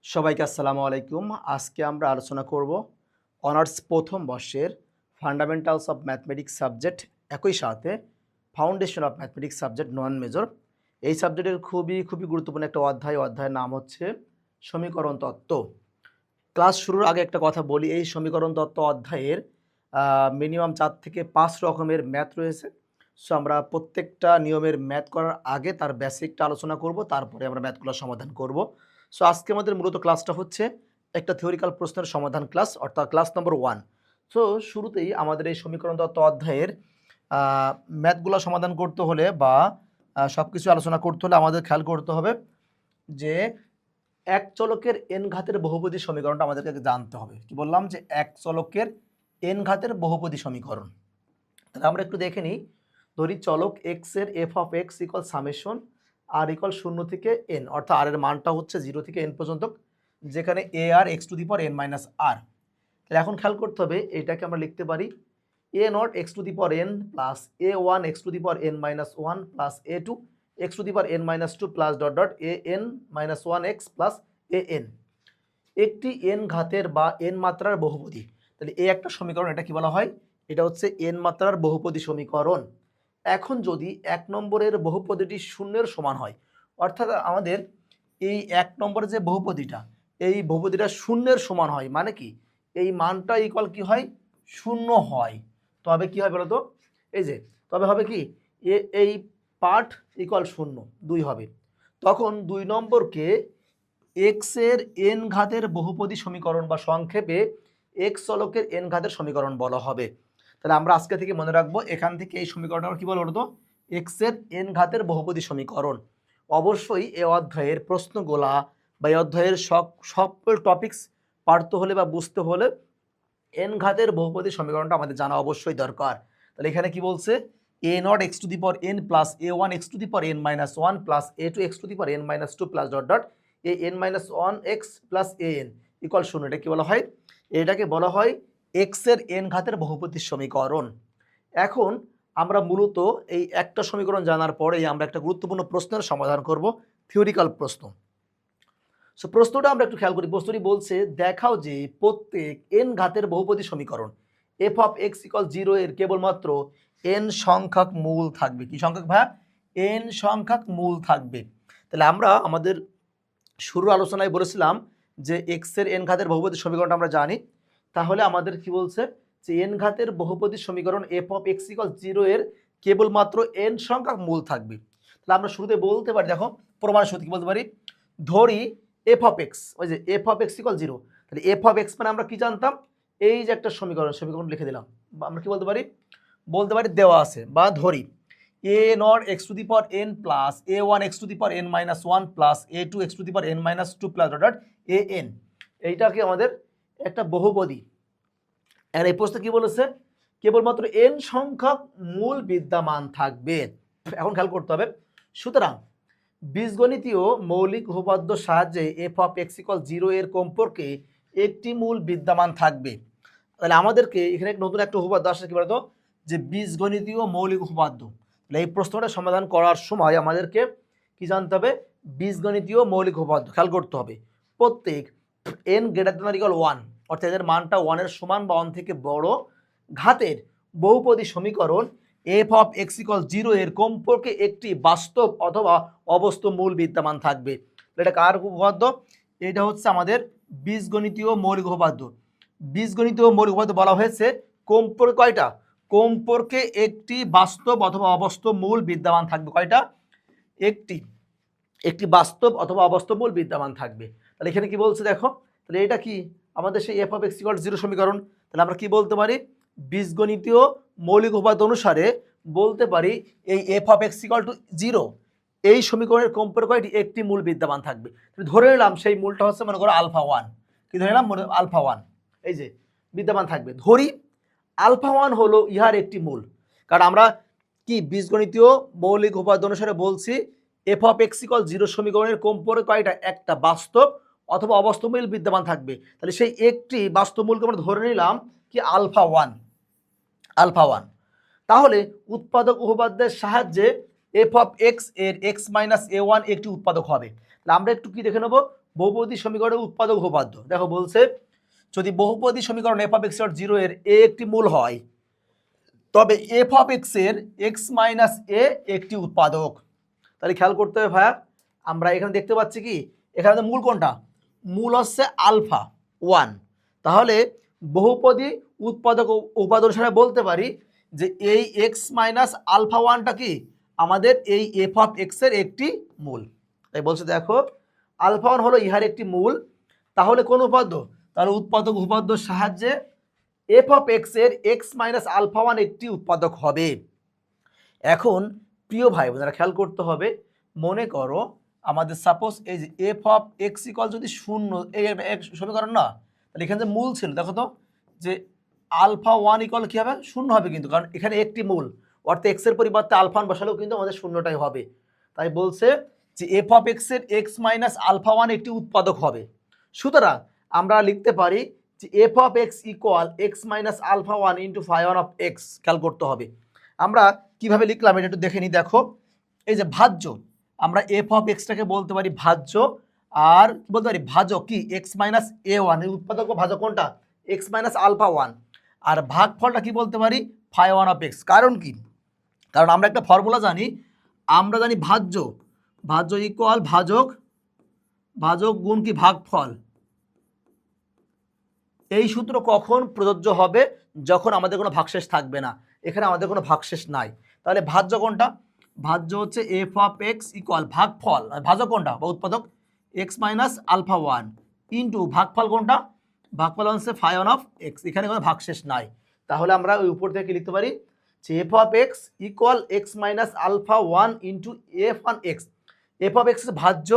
সবাইকে আসসালামু আলাইকুম। আজকে আমরা আলোচনা করব অনার্স প্রথম বর্ষের ফান্ডামেন্টালস অফ ম্যাথমেটিক্স সাবজেক্ট, একই সাথে foundation of mathematics subject non major. এই সাবজেক্টের খুবই গুরুত্বপূর্ণ একটা অধ্যায়ের নাম হচ্ছে সমীকরণ তত্ত্ব। ক্লাস শুরুর আগে একটা কথা বলি, এই সমীকরণ তত্ত্ব অধ্যায়ের মিনিমাম 4 থেকে 5 রকমের ম্যাথ রয়েছে। সো আমরা প্রত্যেকটা নিয়মের ম্যাথ করার আগে তার বেসিকটা আলোচনা করব, তারপরে আমরা ম্যাথগুলো সমাধান করব। সো আজকে আমাদের মূলত ক্লাসটা হচ্ছে একটা থিওরিক্যাল প্রশ্নের সমাধান ক্লাস, অর্থাৎ ক্লাস নম্বর 1। সো শুরুতেই আমাদের এই সমীকরণ তত্ত্ব অধ্যায়ের ম্যাথগুলো সমাধান করতে হলে বা সব কিছু আলোচনা করতে হলে আমাদের খেয়াল করতে হবে যে এক চলকের এন ঘাতের বহুপদী সমীকরণটা আমাদেরকে জানতে হবে। কি বললাম? যে এক চলকের এন ঘাতের বহুপদী সমীকরণ। তাহলে আমরা একটু দেখে নিই। ধরি চলক এক্স এর f of x equal summation r equal 0 থেকে এন, অর্থাৎ আর এর মানটা হচ্ছে 0 থেকে এন পর্যন্ত, যেখানে a r x to the power n minus r. তাহলে এখন খেয়াল করতে হবে, এটাকে আমরা লিখতে পারি a not x to the power n plus a one x to the power n minus one plus a two x to the power n minus two plus dot dot a n minus one x plus a n. একটি n ঘাতের বা n মাত্রার বহুপদী। তাহলে এই একটা সমীকরণ, এটা কি বলা হয়? এটা হচ্ছে এন মাত্রার বহুপদী সমীকরণ। এখন যদি এক নম্বরের বহুপদীটি শূন্যের সমান হয়, অর্থাৎ আমাদের এই এক নম্বরের যে বহুপদীটা, এই বহুপদীটা শূন্যের সমান হয়, মানে কি এই মানটা ইকুয়াল কি হয়? শূন্য হয়। তবে কি হয় বলতো? এই যে তবে হবে কি, এই পার্ট ইকুয়াল 0 2 হবে। তখন 2 নম্বরকে এক্স এর এন ঘাতের বহুপদী সমীকরণ বা সংক্ষেপে এক্স চলকের এন ঘাতের সমীকরণ বলা হবে। তাহলে আমরা আজকে থেকে মনে রাখবো, এখান থেকে এই সমীকরণটা আমরা কি বলবো তো? এক্স এর এন ঘাতের বহুপদী সমীকরণ। অবশ্যই এই অধ্যায়ের প্রশ্নগুলা বা এই অধ্যায়ের সকল টপিকস পারতে হলে বা বুঝতে হলে এন ঘাতের বহুপদী সমীকরণটা আমাদের জানা অবশ্যই দরকার। তাহলে এখানে কি বলছে? A not x to the power n plus a one x to the power n minus one plus a two x to the power n minus two plus dot dot a n minus one x plus a n equal 0। এটা কি বলা হয়? এটাকে বলা হয় x এর N ঘাতের বহুপদী সমীকরণ। এখন আমরা মূলত এই একটা সমীকরণ জানার পরেই আমরা একটা গুরুত্বপূর্ণ প্রশ্নের সমাধান করব, থিওরিক্যাল প্রশ্ন। সো প্রশ্নটা আমরা একটু খেয়াল করি। প্রশ্নটি বলছে, দেখাও যে প্রত্যেক এন ঘাতের বহুপদী সমীকরণ এফ অফ এক্স ইকুয়াল 0 এর কেবলমাত্র এন সংখ্যক মূল থাকবে। কি সংখ্যক ভাই? এন সংখ্যক মূল থাকবে। তাহলে আমরা আমাদের শুরুর আলোচনায় বলেছিলাম যে এক্স এর এন ঘাতের বহুপদী সমীকরণটা আমরা জানি। তাহলে আমাদের কি বলছে? যে এন ঘাতের বহুপদী সমীকরণ এফ অফ এক্স ইকুয়াল 0 এর কেবলমাত্র এন সংখ্যক মূল থাকবে। তাহলে আমরা শুরুতে বলতে পারি, দেখো প্রমাণ সূত্র কি বলতে পারি? ধরি এফ অফ এক্স, ওই যে এফ অফ এক্স ইকুয়াল 0। তাহলে এফ অফ এক্স মানে আমরা কি জানতাম? এই যে একটা সমীকরণ লিখে দিলাম। বা আমরা কি বলতে পারি? বলতে পারি দেওয়া আছে, বা ধরি a not x to the power n plus a one x to the power n minus one plus a two x to the power n minus two plus dot a n. এইটাকে আমাদের একটা বহুপদী। আর এই প্রশ্নে কি বলেছে? কেবলমাত্র N সংখ্যক মূল বিদ্যমান থাকবে। এখন খেয়াল করতে হবে। সুতরাং বীজগণিতীয় মৌলিক উপপাদ্য সাহায্যে এফ অফ এক্স ইকুয়াল 0 এর কমপক্ষে একটি মূল বিদ্যমান থাকবে। তাহলে আমাদেরকে এখানে নতুন একটা উপপাদ্য আসছে, কি বলতো? যে বীজগণিতীয় মৌলিক উপপাদ্য। তাহলে এই প্রশ্নটা সমাধান করার সময় আমাদেরকে কি জানতে হবে? বীজগণিতীয় মৌলিক উপপাদ্য খেয়াল করতে হবে। প্রত্যেক N greater than or equal 1, অর্থাৎ এদের মানটা 1 এর সমান বা 1 থেকে বড় ঘাতের বহুপদী সমীকরণ এফ অফ এক্স ইকুয়াল 0 এর কমপক্ষে একটি বাস্তব অথবা অবাস্তব মূল বিদ্যমান থাকবে। এটা কার উপপাদ্য? এটা হচ্ছে আমাদের বীজগণিতীয় মৌলিক উপপাদ্য। বীজগণিতীয় মৌলিক উপপাদ্য বলা হয়েছে কমপক্ষে কয়টা? কমপক্ষে একটি বাস্তব অথবা অবাস্তব মূল বিদ্যমান থাকবে। কয়টা? একটি বাস্তব অথবা অবাস্তব মূল বিদ্যমান থাকবে। তাহলে এখানে কি বলছে দেখো? তাহলে এটা কি আমাদের সেই এফ অফ এক্স ইকুয়াল 0 সমীকরণ। তাহলে আমরা কি বলতে পারি? বীজগণিতীয় মৌলিক উপাদান অনুসারে বলতে পারি এই F of x equal to 0 এই সমীকরণের কমপক্ষে একটি মূল বিদ্যমান থাকবে। ধরে নিলাম সেই মূলটা হচ্ছে মনে করো আলফা 1। কি ধরে নিলাম? আলফা 1 এই যে বিদ্যমান থাকবে। ধরি আলফা 1 হলো ইহার একটি মূল। কারণ আমরা কি বীজগণিতীয় মৌলিক উপাদান অনুসারে বলছি এফ অফ এক্স ইকুয়াল 0 সমীকরণের কমপক্ষে কয়টা? একটা বাস্তব অথবা অবাস্তব মূল বিদ্যমান থাকবে। তাহলে সেই একটি বাস্তব মূলকে আমরা ধরে নিলাম কি আলফা 1। আলফা 1 তাহলে উৎপাদক উপপাদ্যের সাহায্যে এফ অফ এক্স এর এক্স মাইনাস এ ওয়ান একটি উৎপাদক হবে। তাহলে আমরা একটু কি দেখে নেব? বহুপদী সমীকরণের উৎপাদক উপপাদ্য। দেখো বলছে যদি বহুপদী সমীকরণ F of x dot zero এর এ একটি মূল হয় তবে এফ অফ এক্স এর এক্স মাইনাস এ একটি উৎপাদক। তাহলে খেয়াল করতে হবে ভাইয়া, আমরা এখানে দেখতে পাচ্ছি কি এখানে মূল কোনটা, মূল হচ্ছে আলফা ওয়ান। তাহলে বহুপদী উৎপাদক উপাদান অনুসারে বলতে পারি যে এই এক্স মাইনাস আলফা ওয়ানটা কি আমাদের এই এফ অফ এক্স এর একটি মূল। তাই বলছে দেখো আলফা ওয়ান হলো ইহার একটি মূল, তাহলে কোন উপাদ্য, তাহলে উৎপাদক উপাদ্যর সাহায্যে এফ অফ এক্স এর এক্স মাইনাস আলফা ওয়ান একটি উৎপাদক হবে। এখন প্রিয় ভাই বোনেরা খেয়াল করতে হবে, মনে করো আমাদের সাপোজ এই যে এফ অফ এক্স ইকুয়াল যদি শূন্য, এই এক সমীকরণ না, তাহলে এখানে যে মূল ছিল দেখো তো যে আলফা ওয়ান ইকুয়াল কী হবে, শূন্য হবে, কিন্তু কারণ এখানে একটি মূল অর্থাৎ এক্সের পরিবর্তে আলফা ওয়ান বসালেও কিন্তু আমাদের শূন্যটাই হবে। তাই বলছে যে এফ অফ এক্সের এক্স মাইনাস আলফা ওয়ান একটি উৎপাদক হবে। সুতরাং আমরা লিখতে পারি যে F of x equal x minus alpha one into phi one of x. খেয়াল করতে হবে আমরা কিভাবে লিখলাম এটা একটু দেখে নিই। দেখো এই যে ভাজ্য, আমরা এফ অফ এক্সটাকে বলতে পারি ভাজ্য, আর কি বলতে পারি ভাজক কি এক্স মাইনাস এ ওয়ান, এই উৎপাদক ভাজক কোনটা এক্স মাইনাস আলফা ওয়ান, আর ভাগফলটা কি বলতে পারি ফাই ওয়ান অফ এক্স। কারণ কি, কারণ আমরা একটা ফর্মুলা জানি, আমরা জানি ভাজ্য, ভাজ্য ইকুয়াল ভাজক, ভাজক গুণ কি ভাগফল। এই সূত্র কখন প্রযোজ্য হবে, যখন আমাদের কোনো ভাগশেষ থাকবে না। এখানে আমাদের কোনো ভাগশেষ নাই, তাহলে ভাজ্য কোনটা, ভাজ্য হচ্ছে এফ অফ এক্স ইকুয়াল ভাগফল, ভাজক কোনটা বা উৎপাদক x minus alpha one into ভাগফল কোনটা, ভাগফল হচ্ছে ফাই ওয়ান অফ এক্স। এখানে কোনো ভাগশেষ নাই, তাহলে আমরা ওই উপর থেকে লিখতে পারি যে F of x equal x minus alpha one into f one x. F of x ভাজ্য,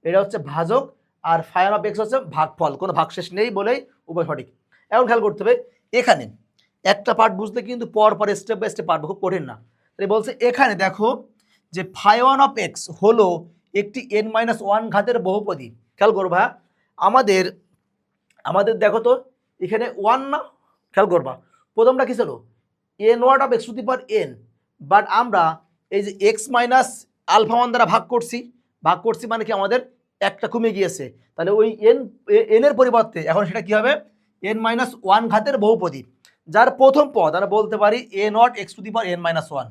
এটা হচ্ছে ভাজক, আর ফাই ওয়ান অফ এক্স হচ্ছে ভাগফল, কোনো ভাগশেষ নেই বলেই উভয় সঠিক। এখন খেয়াল করতে হবে এখানে একটা পার্ট বুঝতে কিন্তু পর পর স্টেপ বাই স্টেপ পার্ট খুব কঠিন না। তাই বলছে এখানে দেখো যে ফাই ওয়ান অফ এক্স হলো একটি এন মাইনাস ওয়ান ঘাতের বহুপদী। খেয়াল করবা আমাদের আমাদের দেখো তো এখানে ওয়ান না, খেয়াল করবা প্রথমটা কি ছিল n word of x to the power n, but আমরা এই যে এক্স মাইনাস আলফা ওয়ান দ্বারা ভাগ করছি মানে কি আমাদের একটা কমে গিয়েছে, তাহলে ওই এনের পরিবর্তে এখন সেটা কি হবে এন মাইনাস ওয়ান ঘাতের বহুপদী, যার প্রথম পদ আমরা বলতে পারি a not x to the power n minus one.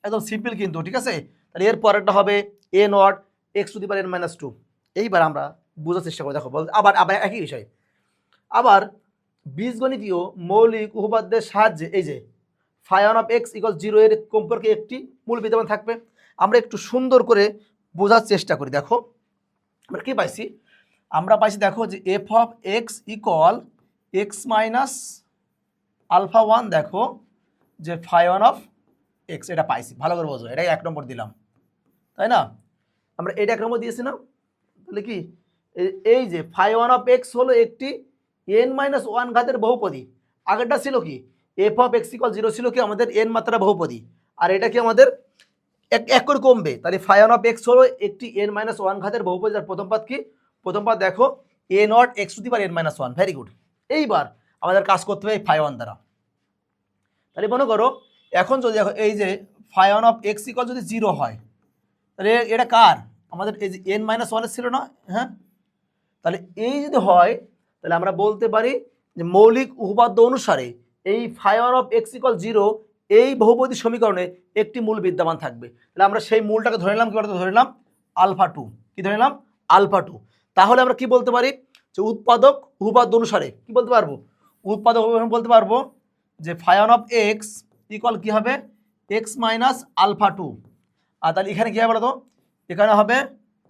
একদম সিম্পল কিন্তু, ঠিক আছে। তাহলে এর পরেরটা হবে a not x to the power n minus two. এইবার আমরা বোঝার চেষ্টা করি, দেখো আবার আবার একই বিষয়, আবার বীজগণিতীয় মৌলিক উপপাদ্যের সাহায্যে এই যে phi one of x equal zero এর সম্পর্কে একটি মূল বিদ্যমান থাকবে। আমরা একটু সুন্দর করে বোঝার চেষ্টা করি। দেখো আমরা কী পাইছি, আমরা পাইছি দেখো যে F of x equal x minus alpha one, দেখো যে ফাই ওয়ান অফ এক্স, এটা পাইছি। ভালো করে বোঝো, এটাই এক নম্বর দিলাম, তাই না, আমরা এটা এক নম্বর দিয়েছি না। তাহলে কি এই যে ফাই ওয়ান অফ এক্স হলো একটি এন মাইনাস ওয়ান ঘাতের বহুপদী। আগেরটা ছিল কি F of x equal zero ছিল কি আমাদের এন মাত্রা বহুপদী, আর এটা কি আমাদের এক করে কমবে। তাহলে ফাই ওয়ান অফ এক্স হলো একটি এন মাইনাস ওয়ান ঘাতের বহুপদী, যার প্রথম পদ কি, প্রথম পদ দেখো a not x to the power n minus one. Very good. এইবার আমাদের কাজ করতে হবে ফাই ওয়ান দ্বারা। তাহলে মনে করো এখন যদি এই যে phi one of x equal যদি জিরো হয়, তাহলে এটা কার, আমাদের এই যে এন মাইনাস ওয়ানের ছিল না, হ্যাঁ। তাহলে এই যদি হয় তাহলে আমরা বলতে পারি যে মৌলিক উপপাদ্য অনুসারে এই phi one of x equal zero এই বহুপদী সমীকরণে একটি মূল বিদ্যমান থাকবে। তাহলে আমরা সেই মূলটাকে ধরে নিলাম, কি ধরে নিলাম আলফা টু, কি ধরে নিলাম আলফা টু। তাহলে আমরা কি বলতে পারি যে উৎপাদক উপপাদ্য অনুসারে কি বলতে পারবো, উৎপাদক বলতে পারবো যে phi one of x equal কী হবে এক্স মাইনাস আলফা টু, আর তাহলে এখানে কী হবে বলো তো, এখানে হবে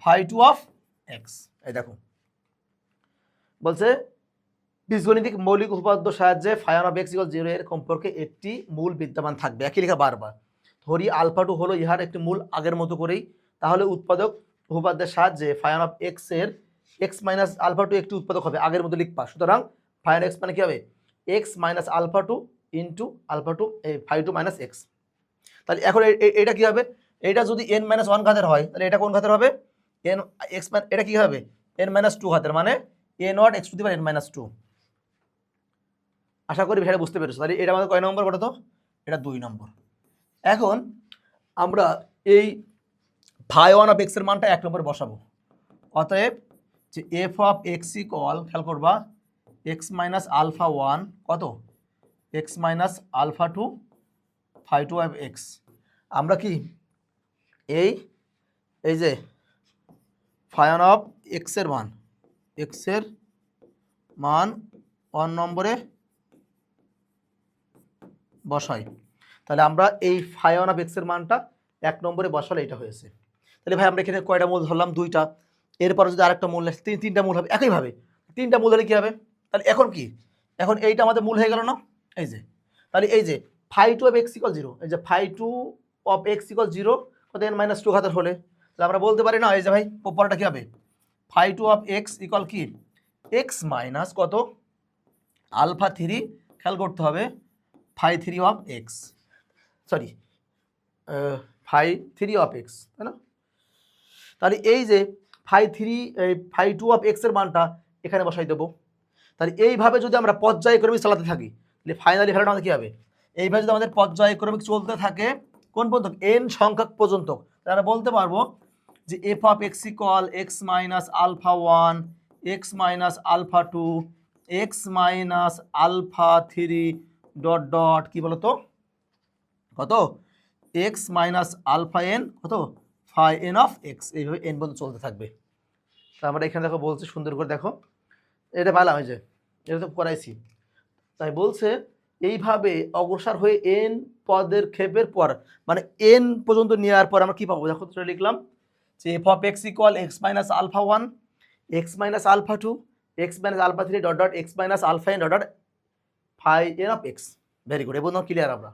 ফাই টু অফ এক্স। এই দেখো বলছে বীজগণিতিক মৌলিক উপপাদ্য সাহায্যে phi one of x equal zero এর সম্পর্কে একটি মূল বিদ্যমান থাকবে। একই লেখা বারবার, ধরি আলফা টু হলো ইহার একটি মূল আগের মতো করেই, তাহলে উৎপাদক উপপাদ্যের সাহায্যে ফাই ওয়ান অফ এক্স এর এক্স মাইনাস আলফা টু একটি উৎপাদক হবে, আগের মতো লিখবা। সুতরাং ফাই ওয়ান এক্স মানে কী হবে x minus alpha two into alpha two এই ফাই টু মাইনাস এক্স। তাহলে এখন এটা কী হবে, এটা যদি এন মাইনাস ওয়ান ঘাতের হয় তাহলে এটা কোন ঘাতের হবে এন এক্স, এটা কী হবে এন মাইনাস টু ঘাতের, মানে a not x to the power n minus two. আশা করি ভেড়ে বুঝতে পেরেছো। তাহলে এটা আমাদের কয় নম্বর বলো তো, এটা 2 নম্বর। এখন আমরা এই ফাই ওয়ান অফ এক্সের মানটা 1 নম্বরে বসাবো। অতএব যে এফ অফ এক্স ইকুয়াল, খেয়াল করবা, এক্স মাইনাস আলফা ওয়ান কত, x minus alpha two phi two of x. আমরা কি এই এই যে ফাইন অফ এক্সের মান, এক্সের মান 1 নম্বরে বসাই, তাহলে আমরা এই ফাইন অফ এক্সের মানটা 1 নম্বরে বসালে এটা হয়েছে। তাহলে ভাই আমরা এখানে কয়টা মূল ধরলাম, 2টা, এরপরে যদি আরেকটা মূল তিনটা মূল হবে একইভাবে, 3টা মূল হলে কী হবে, তাহলে এখন কি, এখন এইটা আমাদের মূল হয়ে গেল না, এই যে, তাহলে এই যে phi two of x equal 0, এই যে phi two of x equal 0 কত n মাইনাস 2 ঘাতের হলে, তাহলে আমরা বলতে পারি না, এই যে ভাই পরটা কী হবে, phi two of x equal কি এক্স মাইনাস কত আলফা 3, খেয়াল করতে হবে phi 3 of x, sorry phi 3 of x, তাই না। তাহলে এই যে ফাই 2 অফ এক্সের মানটা এখানে বসাই দেবো। তাহলে এইভাবে যদি আমরা পর্যায়ক্রমিক চালাতে থাকি, তাহলে ফাইনালি ভ্যালুটা আমাদের কী হবে, এইভাবে যদি আমাদের পর্যায়ক্রমিক চলতে থাকে কোন পর্যন্ত, এন সংখ্যক পর্যন্ত, তাহলে আমরা বলতে পারবো যে F of x equal x minus alpha one, x minus alpha two, x minus alpha three dot dot কী বলতো কত, এক্স মাইনাস আলফা এন কত ফাই এন অফ এক্স, এইভাবে এন পর্যন্ত চলতে থাকবে। তা আমরা এখানে দেখো বলছে সুন্দর করে দেখো, এটা পেলাম, এই যে এটা তো করাইছি, তাই বলছে এইভাবে অগ্রসর হয়ে এন পদের ক্ষেপের পর, মানে এন পর্যন্ত নেওয়ার পর আমরা কী পাবো, দেখো তো লিখলাম যে F of x equal x minus alpha one, x minus alpha two, x minus alpha three dot dot x minus alpha n dot dot phi n of x. Very good, এবং ক্লিয়ার। আমরা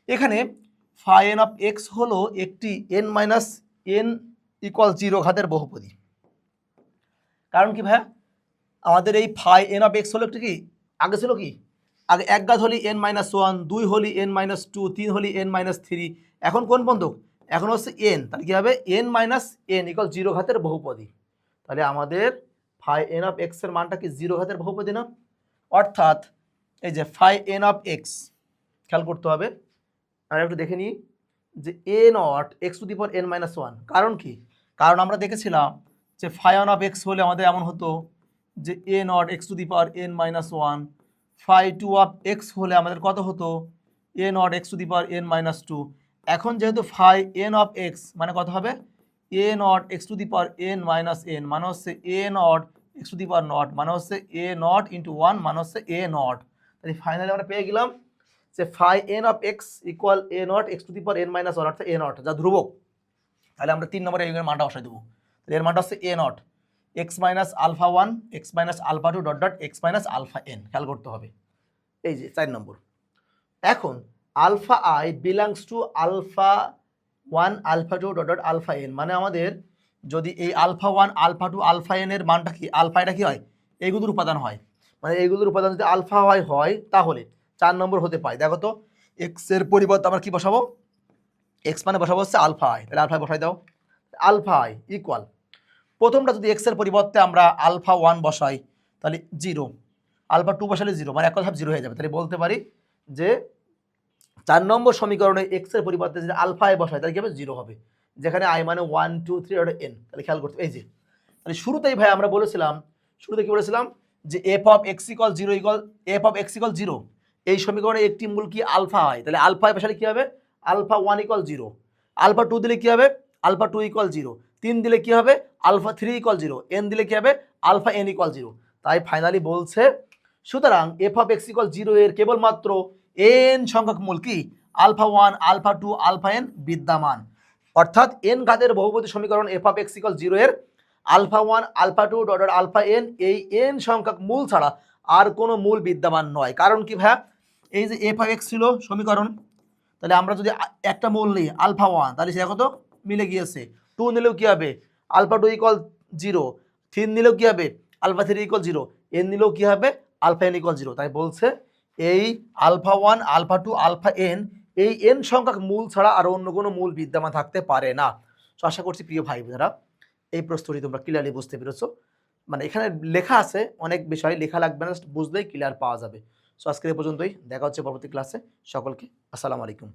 এখানে phi n of x হলো একটি n minus n equal 0 ঘাতের বহুপদী। কারণ কি ভাইয়া, আমাদের এই ফাই এন অফ এক্স হলো একটি কি, আগে ছিল কি, আগে 1 ঘাত হলি এন মাইনাস 1, 2 হলি এন মাইনাস 2, 3 হলি এন মাইনাস 3, এখন কোন বন্ধক, এখন হচ্ছে এন, তাহলে কী হবে এন মাইনাস এন ইকুয়াল 0 ঘাতের বহুপদী। তাহলে আমাদের ফাই এন অফ এক্সের মানটা কি 0 ঘাতের বহুপদী না, অর্থাৎ এই যে ফাই এন অফ এক্স, খেয়াল করতে হবে, আমরা একটু দেখে নিই যে a not x to the power n minus 1, কারণ কি, কারণ আমরা দেখেছিলাম যে ফাই ওয়ান অফ এক্স হলে আমাদের এমন হতো যে a not x to the power n minus 1, phi two of x হলে আমাদের কত হতো a not x to the power n minus 2। এখন যেহেতু ফাই এন অফ এক্স মানে কত হবে a not x to the power n minus n, মানে হচ্ছে a not x to the power nought, মানে হচ্ছে এ নট ইন্টু 1, মানে হচ্ছে এ নট। তাহলে ফাইনালি আমরা পেয়ে গেলাম যে phi n of x equal a not x to the power n minus 1, অর্থাৎ এ নট যা ধ্রুবক। তাহলে আমরা 3 নম্বরে এর মানটা বসাই দেবো, তাহলে এর মানটা হচ্ছে a not x minus alpha 1, x minus alpha 2 dot dot x minus alpha n, খেয়াল করতে হবে। এই যে 4 নম্বর, এখন alpha i belongs to alpha 1 alpha 2 dot dot alpha n, মানে আমাদের যদি এই আলফা 1 আলফা 2 আলফা এন এর মানটা কি, আলফা এটা কি হয় এইগুলোর উপাদান হয়, মানে এইগুলোর উপাদান যদি আলফা হয় তাহলে 4 নম্বর হতে পায়। দেখো তো এক্স এর পরিবর্তে আমরা কি বসাবো, এক্স মানে বসাবো হচ্ছে আলফা আই, তাহলে আলফা বসাই দাও, আলফা আই ইকুয়াল, প্রথমটা যদি এক্স এর পরিবর্তে আমরা আলফা 1 বসাই তাহলে 0, আলফা 2 বসালে 0, মানে এক কথা 0 হয়ে যাবে। তাহলে বলতে পারি যে 4 নম্বর সমীকরণে এক্স এর পরিবর্তে যদি আলফা আই বসাই তাহলে কি হবে 0 হবে, যেখানে আই মানে 1 2 3 এন। তাহলে খেয়াল করতে, এই যে তাহলে শুরুতেই ভাই আমরা বলেছিলাম, শুরুতে কি বলেছিলাম যে F of x equal 0 equal F of x equal 0, এই সমীকরণে একটি মূল কি আলফা হয়, তাহলে আলফা বসালে কি হবে আলফা 1 ইকুয়াল 0, আলফা 2 দিলে কি হবে আলফা 2 ইকুয়াল 0, 3 দিলে কি হবে আলফা 3 ইকুয়াল 0, এন দিলে কি হবে আলফা এন ইকুয়াল 0। তাই ফাইনালি বলছে সুতরাং এফ অফ এক্স ইকুয়াল 0 এর কেবলমাত্র এন সংখ্যক মূল কি আলফা 1 আলফা 2 আলফা এন বিদ্যমান, অর্থাৎ এন ঘাতের বহুপদী সমীকরণ এফ অফ এক্স ইকুয়াল 0 এর alpha 1 alpha 2 dot dot alpha n এই এন সংখ্যক মূল ছাড়া আর কোনো মূল বিদ্যমান নয়। কারণ কি ভাইয়া, এই যে এফ অফ এক্স ছিল সমীকরণ, তাহলে আমরা যদি একটা মূল নিই আলফা 1, তাহলে সে কত মিলে গিয়েছে, 2 নিলেও কি হবে আলফা 2 ইকুয়াল 0, 3 নিলেও কি হবে আলফা 3 ইকুয়াল 0, এন নিলেও কি হবে আলফা এন ইকুয়াল 0। তাই বলছে এই আলফা 1 আলফা 2 আলফা এন এই এন সংখ্যক মূল ছাড়া আর অন্য কোনো মূল বিদ্যমান থাকতে পারে না। তো আশা করছি প্রিয় ভাই বোনেরা এই প্রশ্নটি তোমরা ক্লিয়ারলি বুঝতে পেরেছো, মানে এখানে লেখা আছে অনেক বিষয়, লেখা লাগবে না, বুঝলেই ক্লিয়ার পাওয়া যাবে। সো আজকের এই পর্যন্তই, দেখা হচ্ছে পরবর্তী ক্লাসে। সকলকে আসসালামু আলাইকুম।